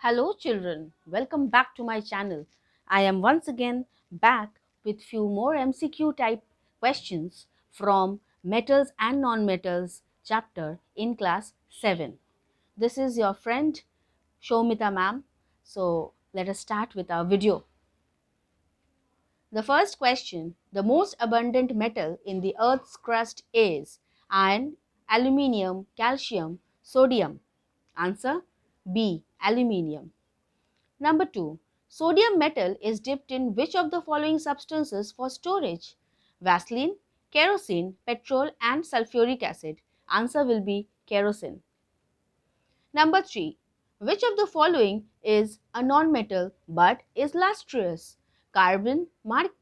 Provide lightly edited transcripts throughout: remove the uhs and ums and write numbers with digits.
Hello children, welcome back to my channel. I am once again back with few more MCQ type questions from metals and non-metals chapter in class 7. This is your friend Shomita ma'am. So let us start with our video. The first question, the most abundant metal in the earth's crust is iron, aluminium, calcium, sodium. Answer B, aluminium. Number 2. Sodium metal is dipped in which of the following substances for storage? Vaseline, kerosene, petrol and sulfuric acid. Answer will be kerosene. Number 3. Which of the following is a non-metal but is lustrous? Carbon,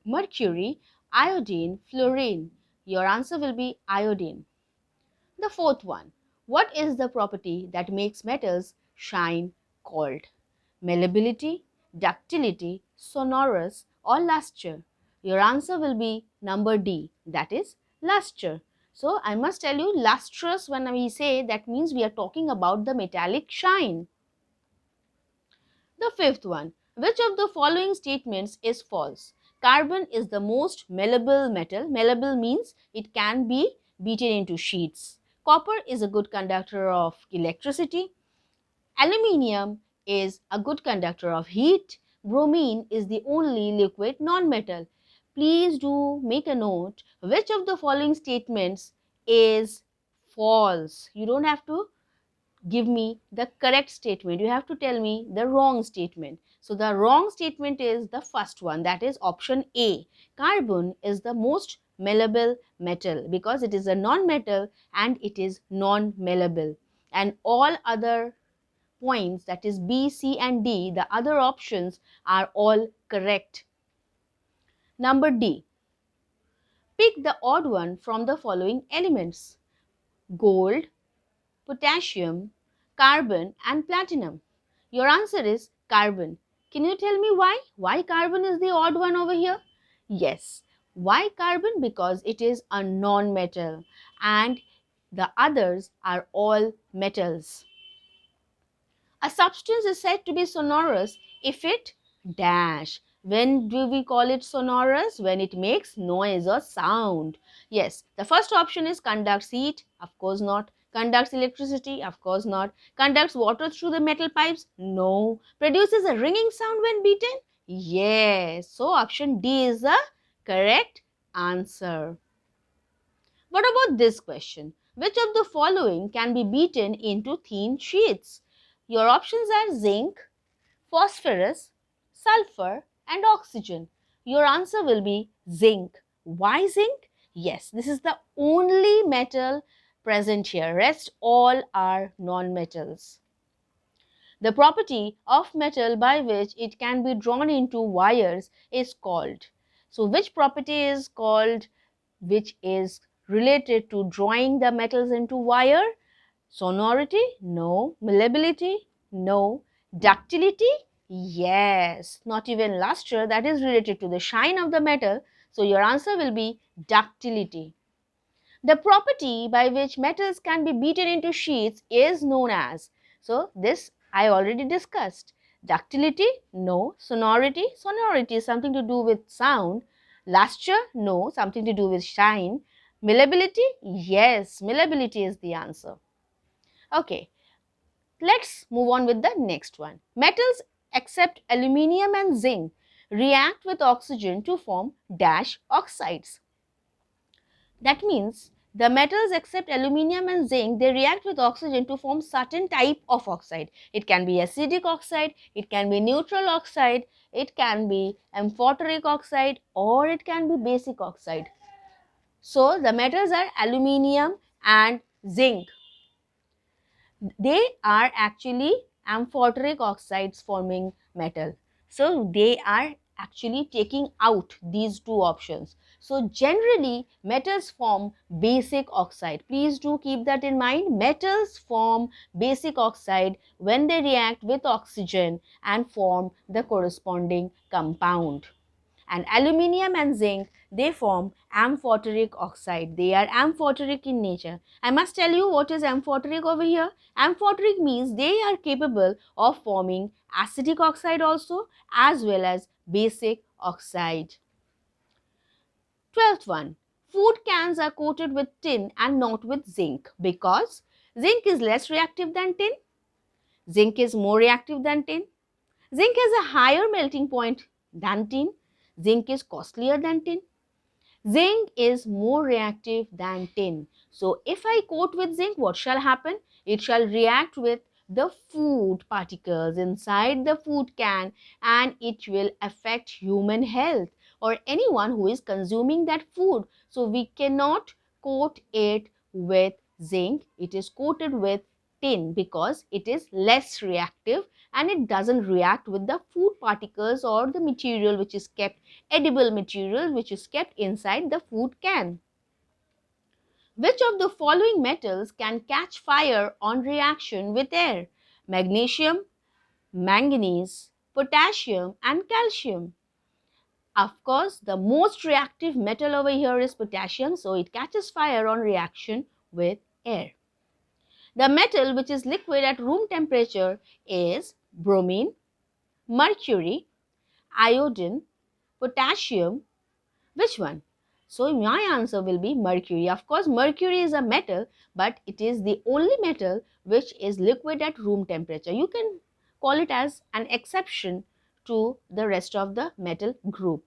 mercury, iodine, fluorine. Your answer will be iodine. The fourth one. What is the property that makes metals shine called? Malleability, ductility, sonorous or luster? Your answer will be number D, that is luster. So I must tell you, lustrous, when we say, that means we are talking about the metallic shine. The fifth one. Which of the following statements is false? Carbon is the most malleable metal. Malleable means it can be beaten into sheets. Copper is a good conductor of electricity. Aluminium is a good conductor of heat. Bromine is the only liquid non-metal. Please do make a note which of the following statements is false. You don't have to give me the correct statement. You have to tell me the wrong statement. So the wrong statement is the first one, that is option A. Carbon is the most malleable metal because it is a non-metal and it is non-malleable. And all other points, that is B, C and D, the other options are all correct. Number D. Pick the odd one from the following elements: gold, potassium, carbon and platinum. Your answer is carbon. Can you tell me why? Why carbon is the odd one over here? Yes. Why carbon? Because it is a non-metal and the others are all metals. A substance is said to be sonorous if it dash. When do we call it sonorous? When it makes noise or sound. Yes, the first option is conducts heat. Of course not. Conducts electricity? Of course not. Conducts water through the metal pipes? No. Produces a ringing sound when beaten? Yes. So option D is the correct answer. What about this question? Which of the following can be beaten into thin sheets? Your options are zinc, phosphorus, sulfur and oxygen. Your answer will be zinc. Why zinc? Yes, this is the only metal present here. Rest all are non-metals. The property of metal by which it can be drawn into wires is called. So which property is called, which is related to drawing the metals into wire? Sonority? No. Malleability? No. Ductility? Yes. Not even luster, that is related to the shine of the metal. So your answer will be ductility. The property by which metals can be beaten into sheets is known as, so this I already discussed. Ductility? No. Sonority? Sonority is something to do with sound. Luster? No. Something to do with shine. Malleability? Yes. Malleability is the answer. Okay. Let's move on with the next one. Metals except aluminium and zinc react with oxygen to form dash oxides. That means the metals except aluminium and zinc, they react with oxygen to form certain type of oxide. It can be acidic oxide, it can be neutral oxide, it can be amphoteric oxide or it can be basic oxide. So the metals are aluminium and zinc. They are actually amphoteric oxides forming metal. So they are actually taking out these two options. So generally metals form basic oxide. Please do keep that in mind. Metals form basic oxide when they react with oxygen and form the corresponding compound. And aluminium and zinc, they form amphoteric oxide. They are amphoteric in nature. I must tell you what is amphoteric over here. Amphoteric means they are capable of forming acidic oxide also, as well as basic oxide. 12th one. Food cans are coated with tin and not with zinc because zinc is less reactive than tin. Zinc is more reactive than tin. Zinc has a higher melting point than tin. Zinc is costlier than tin. Zinc is more reactive than tin. So if I coat with zinc, what shall happen? It shall react with the food particles inside the food can, and it will affect human health or anyone who is consuming that food. So we cannot coat it with zinc. It is coated with tin because it is less reactive and it doesn't react with the food particles or the material which is kept, edible material which is kept inside the food can. Which of the following metals can catch fire on reaction with air? Magnesium, manganese, potassium and calcium. Of course, the most reactive metal over here is potassium, so it catches fire on reaction with air. The metal which is liquid at room temperature is bromine, mercury, iodine, potassium. Which one? So my answer will be mercury. Of course, mercury is a metal, but it is the only metal which is liquid at room temperature. You can call it as an exception to the rest of the metal group.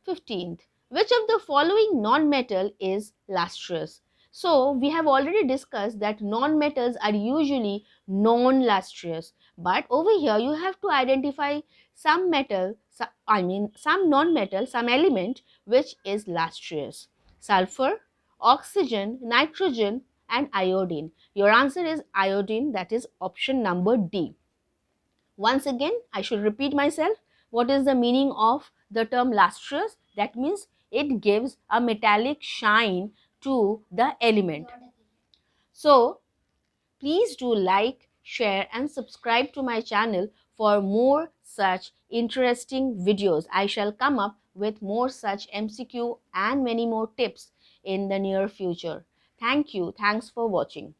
15th. Which of the following non-metal is lustrous? So, we have already discussed that non-metals are usually non-lustrous. But over here, you have to identify some metal, some non-metal, some element which is lustrous. Sulfur, oxygen, nitrogen and iodine. Your answer is iodine, that is option number D. Once again, I should repeat myself. What is the meaning of the term lustrous? That means it gives a metallic shine to the element. So, please do like, share and subscribe to my channel for more such interesting videos. I shall come up with more such MCQ and many more tips in the near future. Thank you. Thanks for watching.